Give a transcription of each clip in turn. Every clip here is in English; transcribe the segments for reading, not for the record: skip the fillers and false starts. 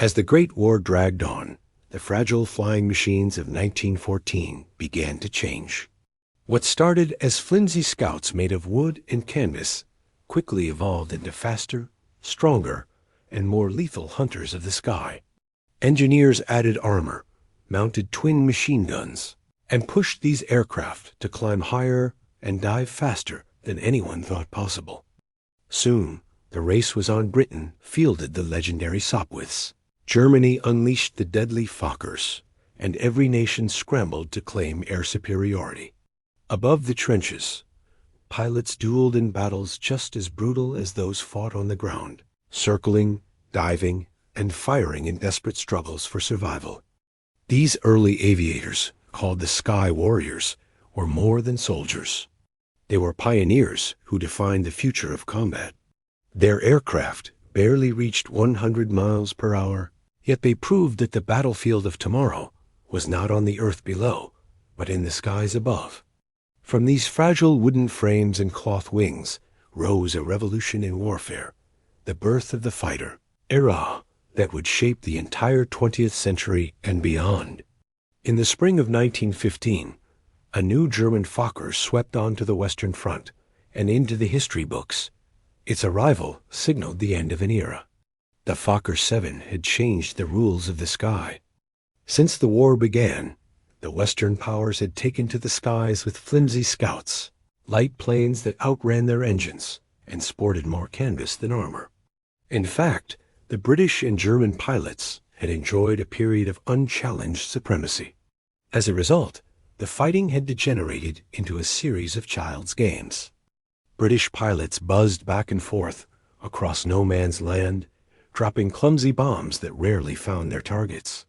As the Great War dragged on, the fragile flying machines of 1914 began to change. What started as flimsy scouts made of wood and canvas quickly evolved into faster, stronger, and more lethal hunters of the sky. Engineers added armor, mounted twin machine guns, and pushed these aircraft to climb higher and dive faster than anyone thought possible. Soon, the race was on. Britain fielded the legendary Sopwiths. Germany unleashed the deadly Fokkers, and every nation scrambled to claim air superiority. Above the trenches, pilots dueled in battles just as brutal as those fought on the ground, circling, diving, and firing in desperate struggles for survival. These early aviators, called the Sky Warriors, were more than soldiers. They were pioneers who defined the future of combat. Their aircraft barely reached 100 miles per hour, yet they proved that the battlefield of tomorrow was not on the earth below, but in the skies above. From these fragile wooden frames and cloth wings rose a revolution in warfare, the birth of the fighter, era that would shape the entire 20th century and beyond. In the spring of 1915, a new German Fokker swept onto the Western Front and into the history books. Its arrival signaled the end of an era. The Fokker 7 had changed the rules of the sky. Since the war began, the Western powers had taken to the skies with flimsy scouts, light planes that outran their engines and sported more canvas than armor. In fact, the British and German pilots had enjoyed a period of unchallenged supremacy. As a result, the fighting had degenerated into a series of child's games. British pilots buzzed back and forth across no man's land, dropping clumsy bombs that rarely found their targets.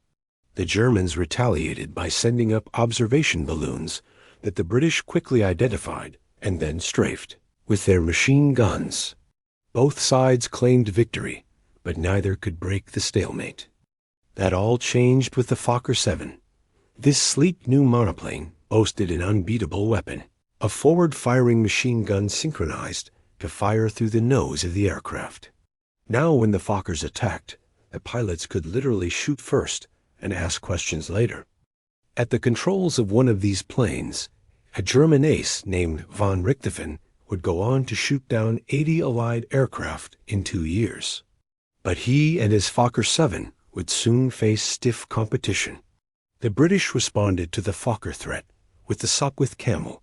The Germans retaliated by sending up observation balloons that the British quickly identified and then strafed with their machine guns. Both sides claimed victory, but neither could break the stalemate. That all changed with the Fokker 7. This sleek new monoplane boasted an unbeatable weapon, a forward-firing machine gun synchronized to fire through the nose of the aircraft. Now when the Fokkers attacked, the pilots could literally shoot first and ask questions later. At the controls of one of these planes, a German ace named von Richthofen would go on to shoot down 80 Allied aircraft in 2 years. But he and his Fokker 7 would soon face stiff competition. The British responded to the Fokker threat with the Sopwith Camel,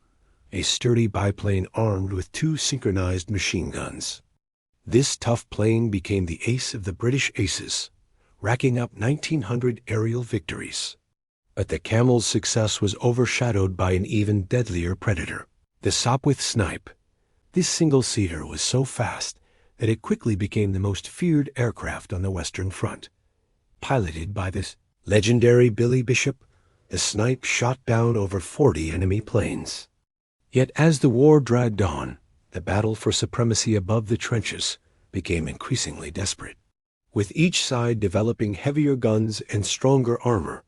a sturdy biplane armed with 2 synchronized machine guns. This tough plane became the ace of the British aces, racking up 1,900 aerial victories. But the Camel's success was overshadowed by an even deadlier predator, the Sopwith Snipe. This single-seater was so fast that it quickly became the most feared aircraft on the Western Front. Piloted by this legendary Billy Bishop, the Snipe shot down over 40 enemy planes. Yet as the war dragged on, the battle for supremacy above the trenches became increasingly desperate. With each side developing heavier guns and stronger armor,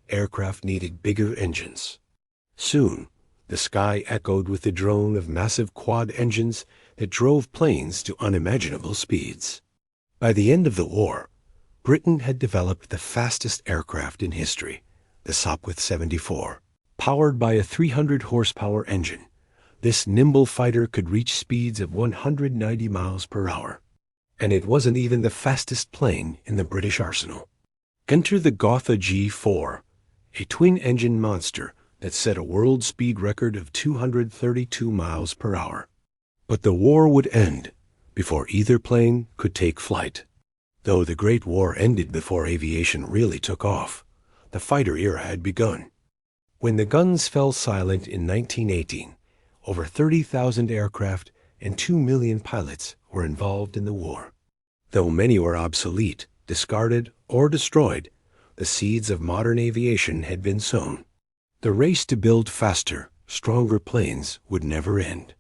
aircraft needed bigger engines. Soon, the sky echoed with the drone of massive quad engines that drove planes to unimaginable speeds. By the end of the war, Britain had developed the fastest aircraft in history, the Sopwith 74. Powered by a 300-horsepower engine, this nimble fighter could reach speeds of 190 miles per hour. And it wasn't even the fastest plane in the British arsenal. Enter the Gotha G4, a twin-engine monster that set a world speed record of 232 miles per hour. But the war would end before either plane could take flight. Though the Great War ended before aviation really took off, the fighter era had begun. When the guns fell silent in 1918, over 30,000 aircraft and 2 million pilots were involved in the war. Though many were obsolete, discarded, or destroyed, the seeds of modern aviation had been sown. The race to build faster, stronger planes would never end.